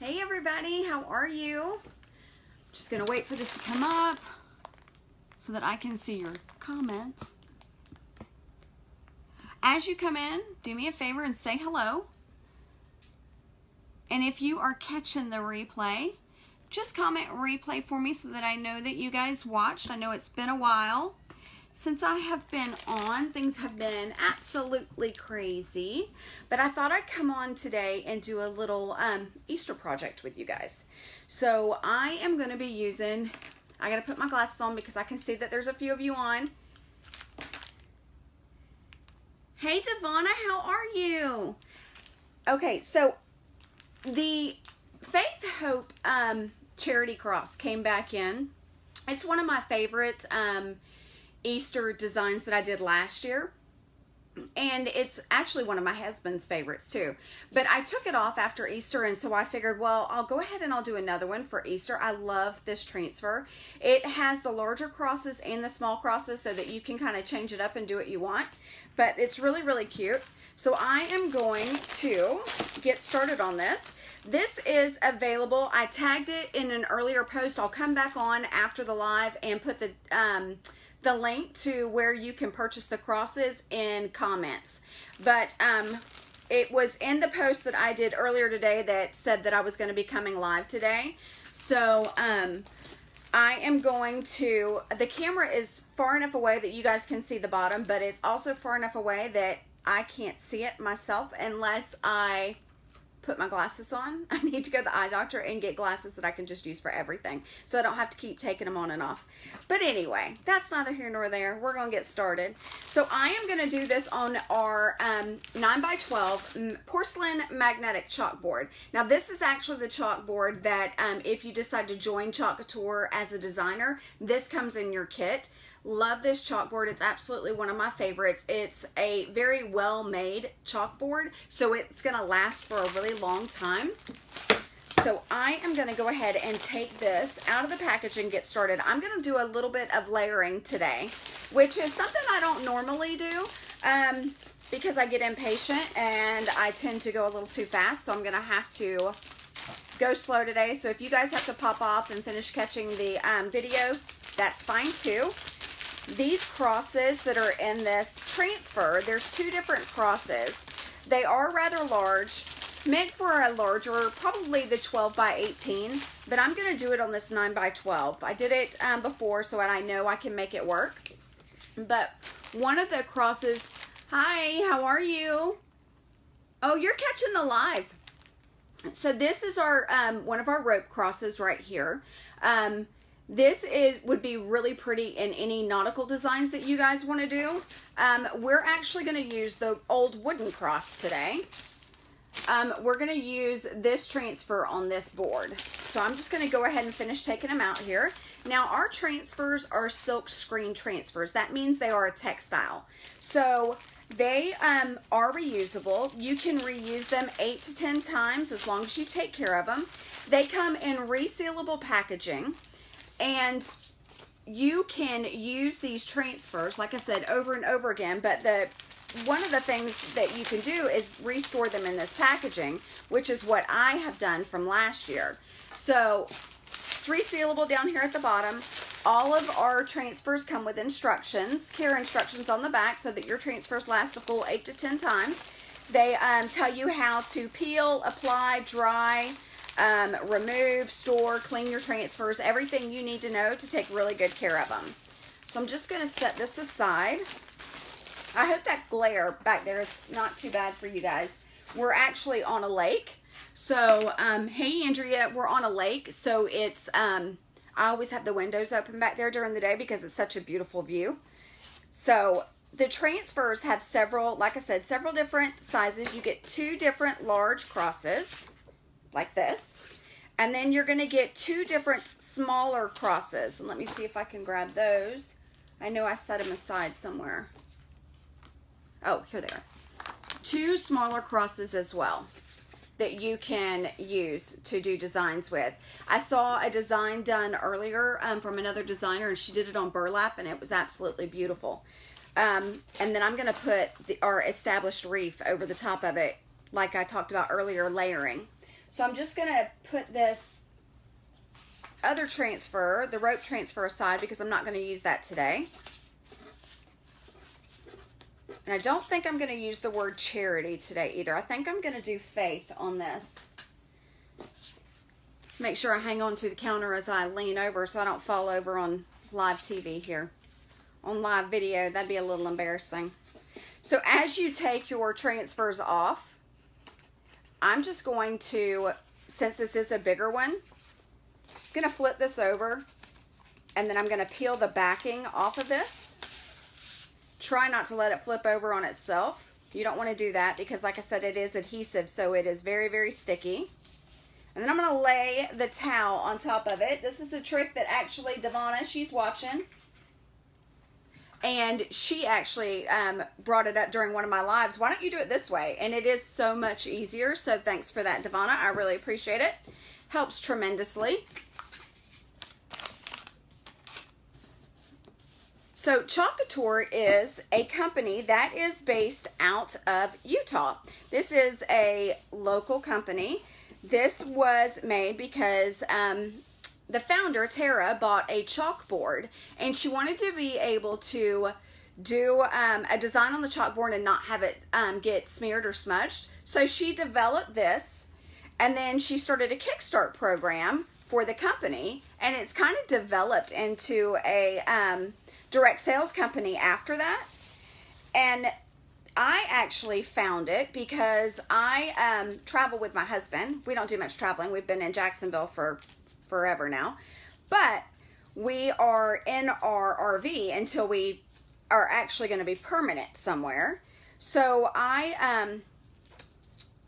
Hey everybody, how are you? Just gonna wait for this to come up so that I can see your comments. As you come in, do me a favor and say hello. And if you are catching the replay, just comment replay for me so that I know that you guys watched. I know it's been a while since I have been on. Things have been absolutely crazy, but I thought I'd come on today and do a little Easter project with you guys. So I am going to be using, I got to put my glasses on because I can see that there's a few of you on. Hey Devonna, how are you? Okay, so the Faith Hope charity cross came back in. It's one of my favorite Easter designs that I did last year, and it's actually one of my husband's favorites too, but I took it off after Easter, and so I figured, well, I'll go ahead and I'll do another one for Easter. I love this transfer. It has the larger crosses and the small crosses so that you can kind of change it up and do what you want, but it's really cute. So I am going to get started on this. This is available. I tagged it in an earlier post. I'll come back on after the live and put the link to where you can purchase the crosses in comments. But it was in the post that I did earlier today that said that I was going to be coming live today. So I am going to, the camera is far enough away that you guys can see the bottom, but it's also far enough away that I can't see it myself unless I put my glasses on. I need to go to the eye doctor and get glasses that I can just use for everything, so I don't have to keep taking them on and off. But anyway, that's neither here nor there. We're gonna get started. So I am gonna do this on our 9x12 porcelain magnetic chalkboard. Now this is actually the chalkboard that if you decide to join ChalkCouture as a designer, this comes in your kit. Love this chalkboard. It's absolutely one of my favorites. It's a very well made chalkboard, so it's going to last for a really long time. So I am going to go ahead and take this out of the package and get started. I'm going to do a little bit of layering today, which is something I don't normally do because I get impatient and I tend to go a little too fast. So I'm going to have to go slow today. So if you guys have to pop off and finish catching the video, that's fine too. These crosses that are in this transfer, there's two different crosses. They are rather large, meant for a larger, probably the 12x18, but I'm going to do it on this 9x12. I did it before, so I know I can make it work. But one of the crosses, hi, how are you? Oh, you're catching the live. So this is our one of our rope crosses right here. This would be really pretty in any nautical designs that you guys want to do. We're actually going to use the old wooden cross today. We're going to use this transfer on this board. So I'm just going to go ahead and finish taking them out here. Now our transfers are silk screen transfers. That means they are a textile. So they are reusable. You can reuse them 8 to 10 times as long as you take care of them. They come in resealable packaging. And you can use these transfers, like I said, over and over again, but one of the things that you can do is restore them in this packaging, which is what I have done from last year. So it's resealable down here at the bottom. All of our transfers come with instructions, care instructions on the back, so that your transfers last the full 8 to 10 times. They tell you how to peel, apply, dry, remove, store, clean your transfers, everything you need to know to take really good care of them. So I'm just going to set this aside. I hope that glare back there is not too bad for you guys. We're actually on a lake. So, hey Andrea, we're on a lake. So it's, I always have the windows open back there during the day because it's such a beautiful view. So the transfers have several, like I said, several different sizes. You get two different large crosses, like this, and then you're going to get two different smaller crosses, and let me see if I can grab those. I know I set them aside somewhere. Oh, here they are. Two smaller crosses as well that you can use to do designs with. I saw a design done earlier from another designer, and she did it on burlap, and it was absolutely beautiful. And then I'm going to put our established reef over the top of it, like I talked about earlier, layering. So I'm just going to put this other transfer, the rope transfer, aside because I'm not going to use that today. And I don't think I'm going to use the word charity today either. I think I'm going to do faith on this. Make sure I hang on to the counter as I lean over so I don't fall over on live TV here. On live video, that'd be a little embarrassing. So as you take your transfers off, I'm just going to, since this is a bigger one, I'm going to flip this over, and then I'm going to peel the backing off of this. Try not to let it flip over on itself. You don't want to do that because, like I said, it is adhesive, so it is very, very sticky. And then I'm going to lay the towel on top of it. This is a trick that actually Devonna, she's watching. And she actually brought it up during one of my lives. Why don't you do it this way? And it is so much easier. So thanks for that, Devonna. I really appreciate it. Helps tremendously. So ChalkCouture is a company that is based out of Utah. This is a local company. This was made because the founder, Tara, bought a chalkboard, and she wanted to be able to do a design on the chalkboard and not have it get smeared or smudged. So she developed this, and then she started a Kickstart program for the company, and it's kind of developed into a direct sales company after that. And I actually found it because I travel with my husband. We don't do much traveling. We've been in Jacksonville for forever now. But we are in our RV until we are actually going to be permanent somewhere. So I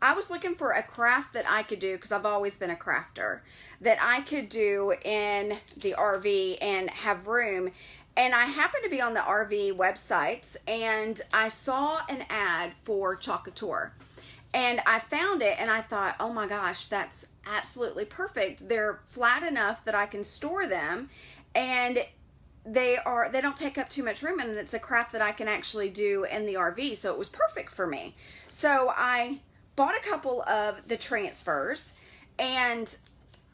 was looking for a craft that I could do, because I've always been a crafter, that I could do in the RV and have room. And I happened to be on the RV websites, and I saw an ad for ChalkCouture. And I found it, and I thought, oh my gosh, that's absolutely perfect. They're flat enough that I can store them, and they don't take up too much room, and it's a craft that I can actually do in the RV, so it was perfect for me. So I bought a couple of the transfers, and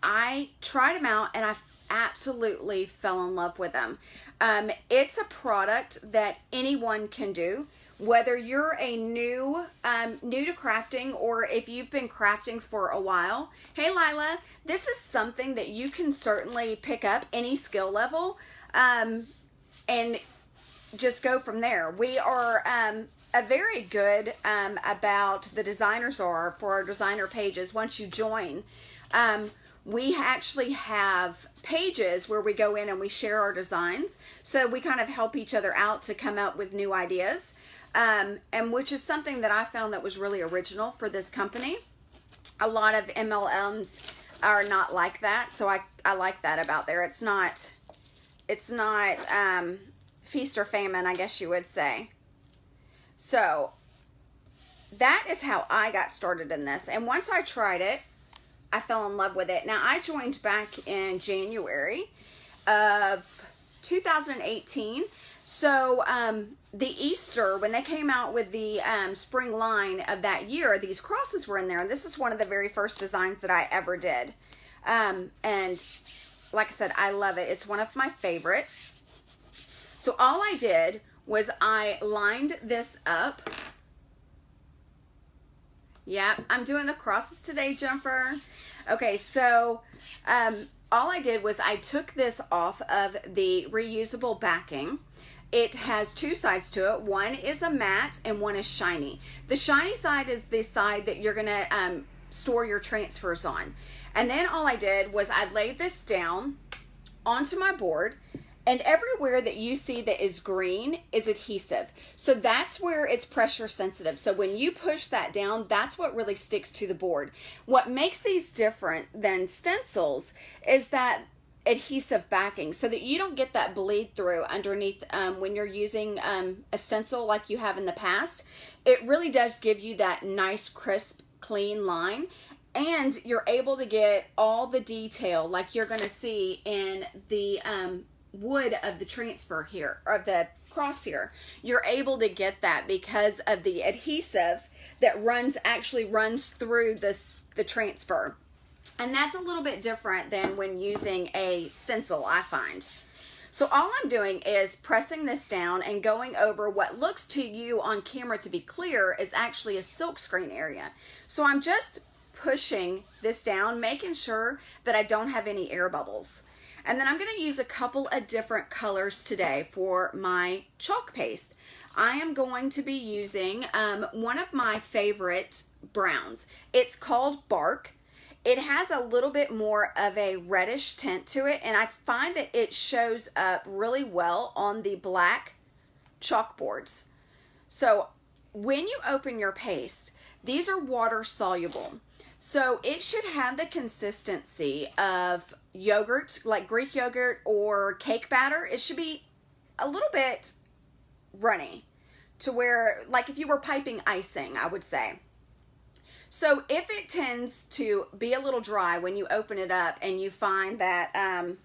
I tried them out, and I absolutely fell in love with them. It's a product that anyone can do, whether you're a new to crafting, or if you've been crafting for a while. Hey Lila, this is something that you can certainly pick up any skill level and just go from there. We are a very good about the designers are for our designer pages. Once you join, we actually have pages where we go in and we share our designs. So we kind of help each other out to come up with new ideas. And which is something that I found that was really original for this company. A lot of MLMs are not like that. So I like that about there. It's not feast or famine, I guess you would say. So that is how I got started in this. And once I tried it, I fell in love with it. Now, I joined back in January of 2018. So the Easter, when they came out with the spring line of that year, these crosses were in there. And this is one of the very first designs that I ever did. And like I said, I love it. It's one of my favorite. So all I did was I lined this up. Yeah, I'm doing the crosses today, Jennifer. Okay, so all I did was I took this off of the reusable backing. It has two sides to it. One is a matte and one is shiny. The shiny side is the side that you're gonna store your transfers on. And then all I did was I laid this down onto my board, and everywhere that you see that is green is adhesive. So that's where it's pressure sensitive. So when you push that down, that's what really sticks to the board. What makes these different than stencils is that adhesive backing, so that you don't get that bleed through underneath when you're using a stencil like you have in the past. It really does give you that nice, crisp, clean line. And you're able to get all the detail like you're going to see in the wood of the transfer here, or the cross here. You're able to get that because of the adhesive that actually runs through this the transfer. And that's a little bit different than when using a stencil, I find. So all I'm doing is pressing this down and going over what looks to you on camera to be clear is actually a silk screen area. So I'm just pushing this down, making sure that I don't have any air bubbles. And then I'm going to use a couple of different colors today for my chalk paste. I am going to be using one of my favorite browns. It's called Bark. It has a little bit more of a reddish tint to it, and I find that it shows up really well on the black chalkboards. So when you open your paste, these are water soluble. So it should have the consistency of yogurt, like Greek yogurt or cake batter. It should be a little bit runny to where, like if you were piping icing, I would say. So if it tends to be a little dry when you open it up and you find that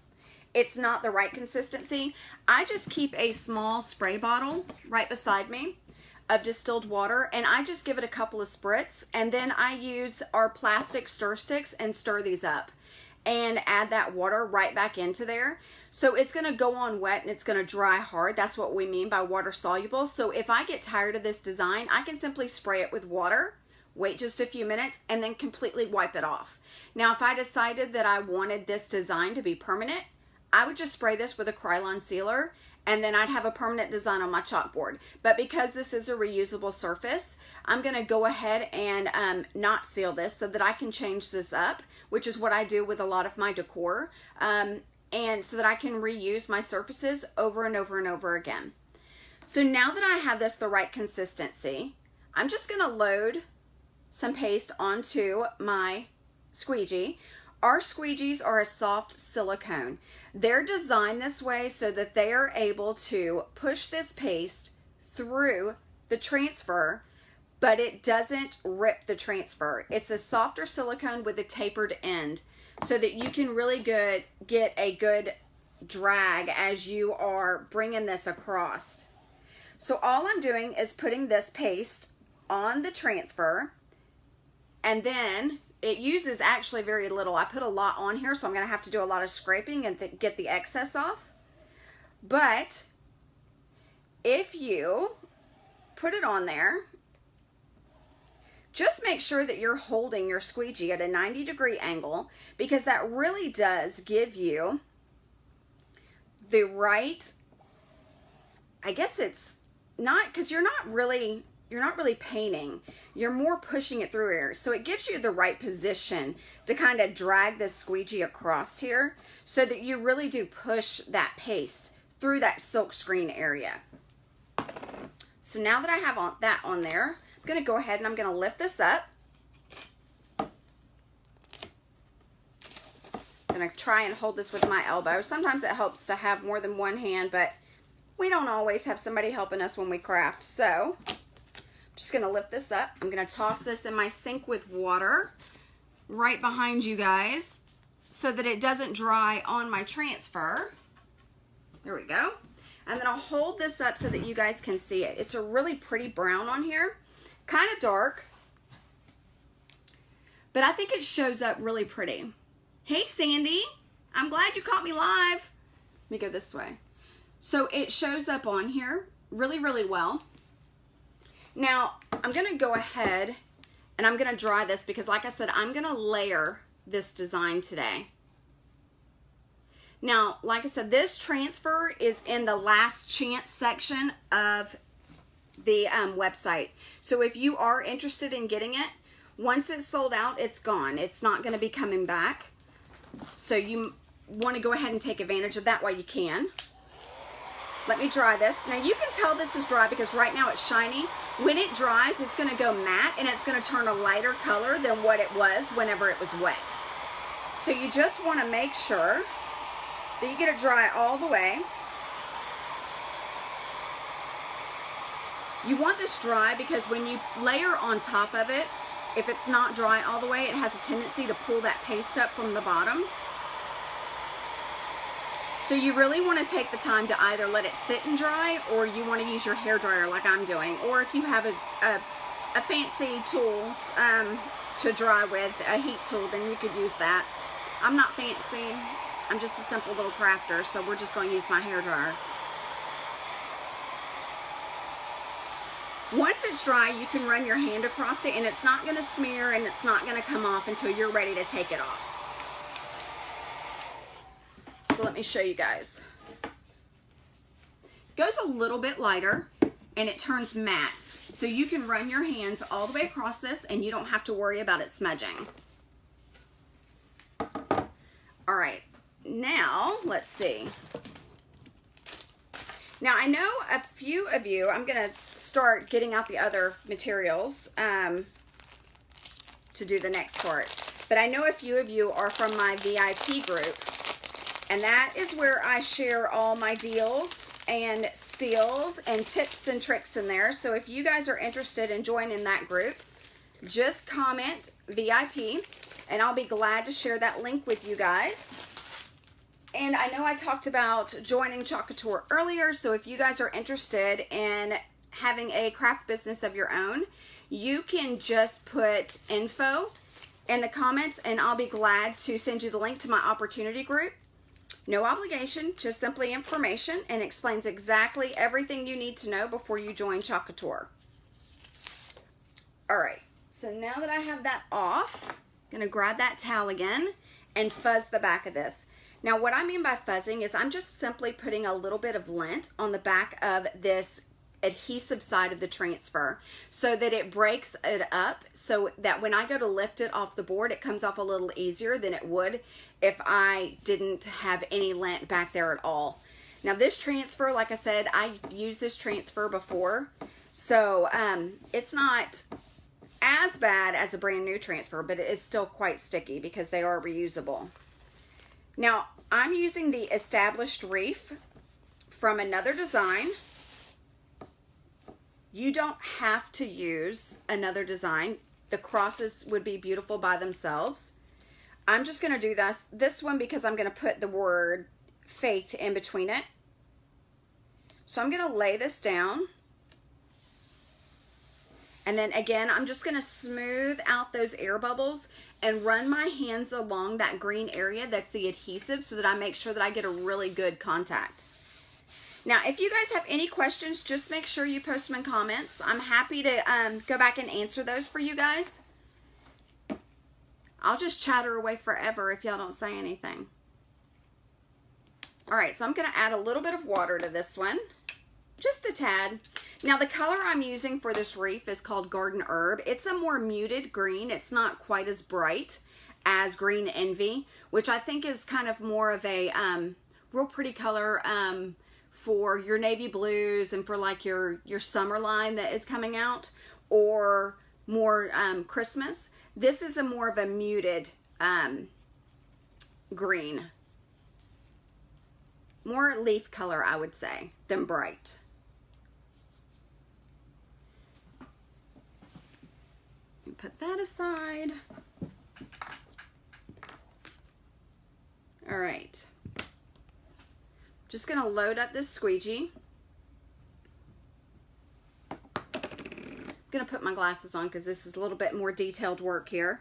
it's not the right consistency, I just keep a small spray bottle right beside me of distilled water, and I just give it a couple of spritz, and then I use our plastic stir sticks and stir these up and add that water right back into there. So it's going to go on wet and it's going to dry hard. That's what we mean by water soluble. So if I get tired of this design, I can simply spray it with water, wait just a few minutes, and then completely wipe it off. Now, if I decided that I wanted this design to be permanent, I would just spray this with a Krylon sealer, and then I'd have a permanent design on my chalkboard. But because this is a reusable surface, I'm gonna go ahead and not seal this so that I can change this up, which is what I do with a lot of my decor, and so that I can reuse my surfaces over and over and over again. So now that I have this the right consistency, I'm just gonna load some paste onto my squeegee. Our squeegees are a soft silicone. They're designed this way so that they are able to push this paste through the transfer, but it doesn't rip the transfer. It's a softer silicone with a tapered end so that you can really get a good drag as you are bringing this across. So all I'm doing is putting this paste on the transfer, and then it uses actually very little. I put a lot on here, so I'm going to have to do a lot of scraping and get the excess off. But if you put it on there, just make sure that you're holding your squeegee at a 90-degree angle, because that really does give you the right, I guess it's not, because you're not really painting, you're more pushing it through air. So it gives you the right position to kind of drag this squeegee across here so that you really do push that paste through that silk screen area. So now that I have that on there, I'm gonna go ahead and I'm gonna lift this up. I'm gonna try and hold this with my elbow. Sometimes it helps to have more than one hand, but we don't always have somebody helping us when we craft. So just gonna lift this up. I'm gonna toss this in my sink with water right behind you guys so that it doesn't dry on my transfer. There we go. And then I'll hold this up so that you guys can see it. It's a really pretty brown on here, kind of dark, but I think it shows up really pretty. Hey Sandy, I'm glad you caught me live. Let me go this way. So it shows up on here really, really well. Now, I'm going to go ahead and I'm going to dry this because, like I said, I'm going to layer this design today. Now, like I said, this transfer is in the last chance section of the website. So if you are interested in getting it, once it's sold out, it's gone. It's not going to be coming back. So you want to go ahead and take advantage of that while you can. Let me dry this. Now you can tell this is dry because right now it's shiny. When it dries, it's going to go matte and it's going to turn a lighter color than what it was whenever it was wet. So you just want to make sure that you get it dry all the way. You want this dry because when you layer on top of it, if it's not dry all the way, it has a tendency to pull that paste up from the bottom. So you really want to take the time to either let it sit and dry, or you want to use your hair dryer like I'm doing, or if you have a fancy tool to dry with, a heat tool, then you could use that. I'm not fancy. I'm just a simple little crafter, so we're just going to use my hair dryer. Once it's dry, you can run your hand across it, and it's not going to smear and it's not going to come off until you're ready to take it off. So let me show you guys. It goes a little bit lighter and it turns matte. So you can run your hands all the way across this and you don't have to worry about it smudging. All right, now let's see. Now I know a few of you, I'm gonna start getting out the other materials to do the next part. But I know a few of you are from my VIP group, and that is where I share all my deals and steals and tips and tricks in there. So if you guys are interested in joining that group, just comment VIP and I'll be glad to share that link with you guys. And I know I talked about joining ChalkCouture earlier, so if you guys are interested in having a craft business of your own, you can just put info in the comments and I'll be glad to send you the link to my opportunity group. No obligation, just simply information, and explains exactly everything you need to know before you join ChalkCouture. All right, so now that I have that off, I'm gonna grab that towel again and fuzz the back of this. Now what I mean by fuzzing is I'm just simply putting a little bit of lint on the back of this adhesive side of the transfer so that it breaks it up, so that when I go to lift it off the board, it comes off a little easier than it would if I didn't have any lint back there at all. Now this transfer, like I said, I've used this transfer before, so it's not as bad as a brand new transfer, but it is still quite sticky because they are reusable. Now I'm using the established reef from another design. You don't have to use another design. The crosses would be beautiful by themselves. I'm just going to do this one because I'm going to put the word faith in between it. So I'm going to lay this down. And then again, I'm just going to smooth out those air bubbles and run my hands along that green area that's the adhesive so that I make sure that I get a really good contact. Now, if you guys have any questions, just make sure you post them in comments. I'm happy to go back and answer those for you guys. I'll just chatter away forever if y'all don't say anything. All right, so I'm going to add a little bit of water to this one, just a tad. Now, the color I'm using for this reef is called Garden Herb. It's a more muted green. It's not quite as bright as Green Envy, which I think is kind of more of a real pretty color for your navy blues and for like your summer line that is coming out, or more Christmas. This is a more of a muted green, more leaf color, I would say, than bright. Put that aside. All right. Just going to load up this squeegee. I'm going to put my glasses on because this is a little bit more detailed work here.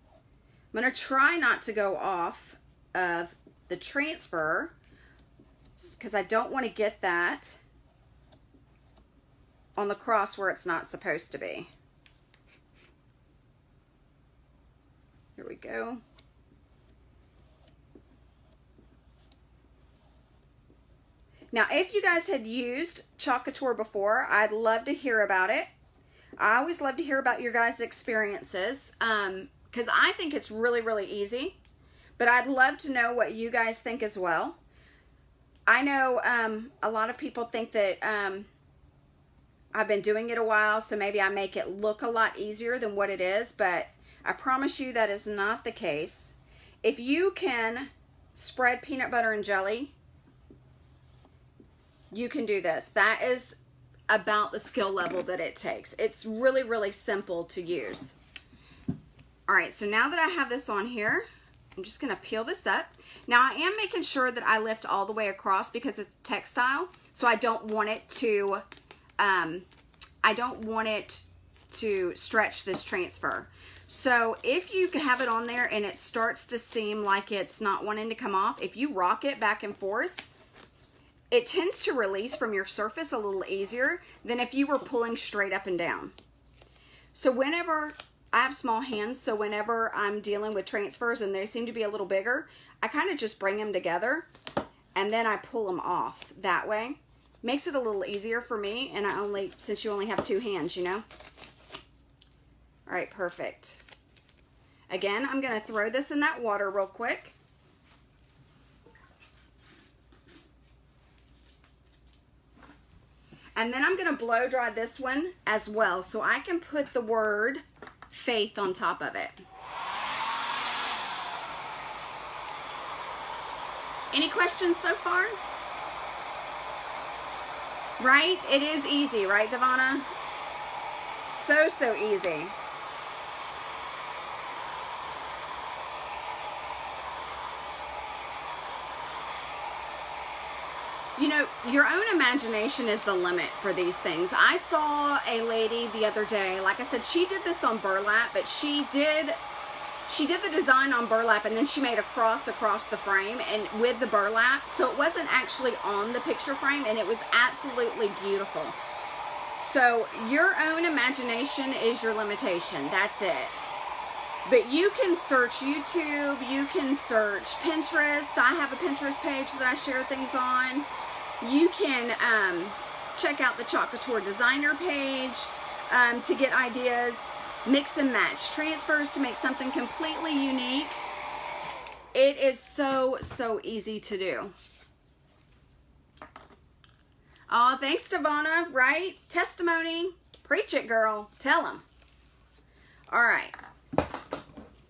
I'm going to try not to go off of the transfer because I don't want to get that on the cross where it's not supposed to be. Here we go. Now, if you guys had used ChalkCouture before, I'd love to hear about it. I always love to hear about your guys' experiences because I think it's really, really easy. But I'd love to know what you guys think as well. I know a lot of people think that I've been doing it a while, so maybe I make it look a lot easier than what it is, but I promise you that is not the case. If you can spread peanut butter and jelly, you can do this. That is about the skill level that it takes. It's really, really simple to use. All right, so now that I have this on here, I'm just gonna peel this up. Now I am making sure that I lift all the way across because it's textile, so I don't want it to stretch this transfer. So if you have it on there and it starts to seem like it's not wanting to come off, if you rock it back and forth, it tends to release from your surface a little easier than if you were pulling straight up and down. So whenever, I have small hands, so whenever I'm dealing with transfers and they seem to be a little bigger, I kind of just bring them together and then I pull them off that way. Makes it a little easier for me, and since you only have two hands, you know. All right, perfect. Again, I'm gonna throw this in that water real quick. And then I'm gonna blow dry this one as well, so I can put the word faith on top of it. Any questions so far? Right? It is easy, right, Devonna? So easy. You know, your own imagination is the limit for these things. I saw a lady the other day, like I said, she did this on burlap, but she did the design on burlap and then she made a cross across the frame and with the burlap, so it wasn't actually on the picture frame, and it was absolutely beautiful. So your own imagination is your limitation. That's it. But you can search YouTube, you can search Pinterest. I have a Pinterest page that I share things on. You can check out the ChalkCouture designer page to get ideas. Mix and match transfers to make something completely unique. It is so easy to do. Oh, thanks, Devonna, right? Testimony. Preach it, girl. Tell them. All right.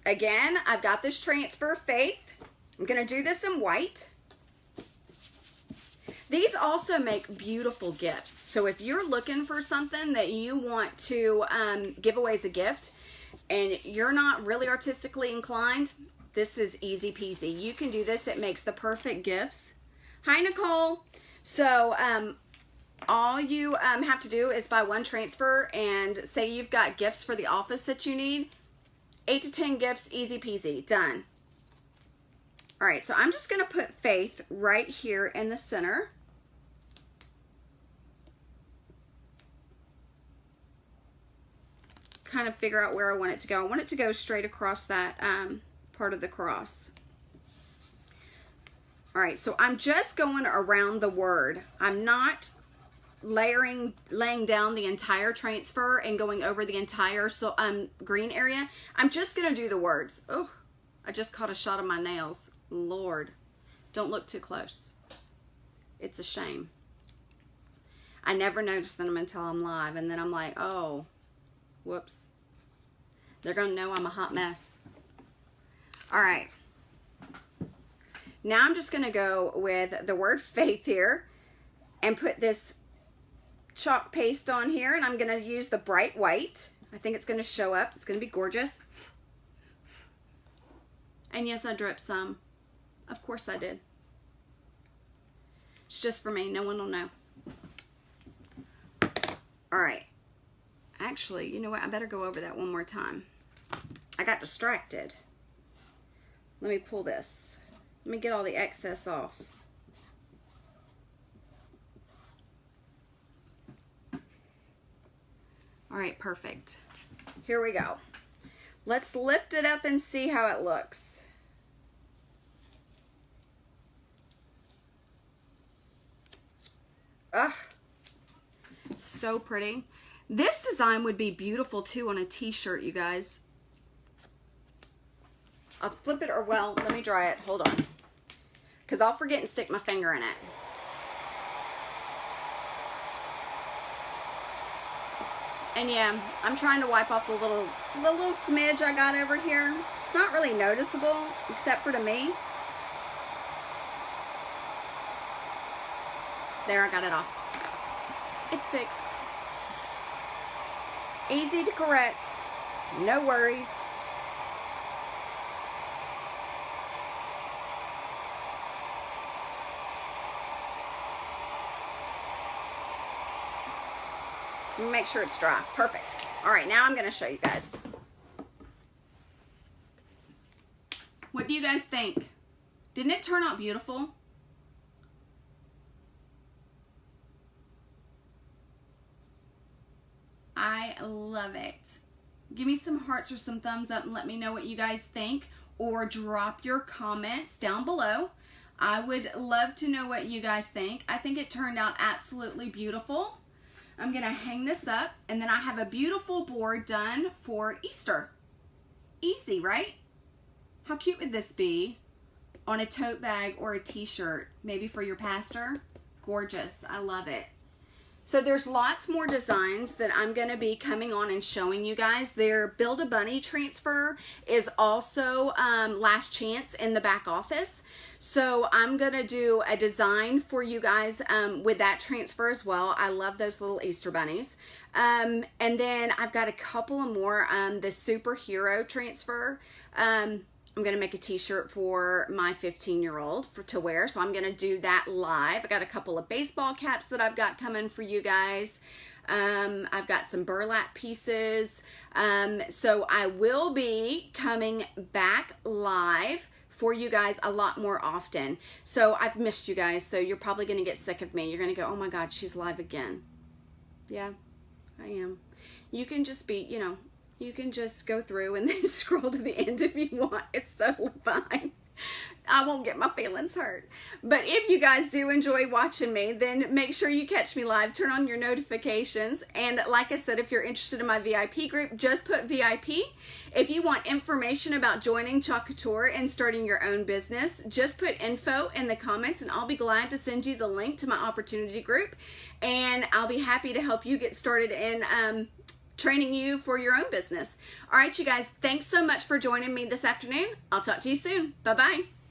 Again, I've got this transfer, Faith. I'm going to do this in white. These also make beautiful gifts. So if you're looking for something that you want to give away as a gift and you're not really artistically inclined, this is easy peasy. You can do this. It makes the perfect gifts. Hi, Nicole. So all you have to do is buy one transfer, and say you've got gifts for the office that you need. 8 to 10 gifts, easy peasy, done. All right, so I'm just gonna put Faith right here in the center. Kind of figure out where I want it to go. I want it to go straight across that part of the cross. All right, so I'm just going around the word. I'm not laying down the entire transfer and going over the entire green area. I'm just gonna do the words. Oh, I just caught a shot of my nails. Lord, don't look too close. It's a shame. I never notice them until I'm live, and then I'm like, oh, whoops. They're gonna know I'm a hot mess. All right. Now I'm just gonna go with the word faith here and put this chalk paste on here, and I'm gonna use the bright white. I think it's gonna show up. It's gonna be gorgeous. And yes, I dripped some. Of course I did. It's just for me. No one will know. All right. Actually, you know what? I better go over that one more time. I got distracted. Let me pull this. Let me get all the excess off. All right, perfect. Here we go. Let's lift it up and see how it looks. Ugh, so pretty. This design would be beautiful too on a t-shirt, you guys. I'll flip it, or well, let me dry it. Hold on. Because I'll forget and stick my finger in it. And yeah, I'm trying to wipe off the little smidge I got over here. It's not really noticeable, except for to me. There, I got it off. It's fixed. Easy to correct. No worries. Make sure it's dry. Perfect. All right, now I'm going to show you guys. What do you guys think? Didn't it turn out beautiful? I love it. Give me some hearts or some thumbs up and let me know what you guys think, or drop your comments down below. I would love to know what you guys think. I think it turned out absolutely beautiful. I'm gonna hang this up, and then I have a beautiful board done for Easter. Easy, right? How cute would this be on a tote bag or a t-shirt, maybe for your pastor? Gorgeous, I love it. So there's lots more designs that I'm going to be coming on and showing you guys. Their Build-A-Bunny transfer is also last chance in the back office. So I'm going to do a design for you guys with that transfer as well. I love those little Easter bunnies. And then I've got a couple of more, the superhero transfer. I'm going to make a t-shirt for my 15-year-old to wear, so I'm going to do that live. I got a couple of baseball caps that I've got coming for you guys. I've got some burlap pieces. So I will be coming back live for you guys a lot more often. So I've missed you guys, so you're probably going to get sick of me. You're going to go, oh my God, she's live again. Yeah, I am. You can just be, you know, you can just go through and then scroll to the end if you want. It's totally fine. I won't get my feelings hurt. But if you guys do enjoy watching me, then make sure you catch me live. Turn on your notifications. And like I said, if you're interested in my VIP group, just put VIP. If you want information about joining ChalkCouture and starting your own business, just put info in the comments and I'll be glad to send you the link to my opportunity group. And I'll be happy to help you get started in training you for your own business. All right, you guys, thanks so much for joining me this afternoon. I'll talk to you soon. Bye-bye.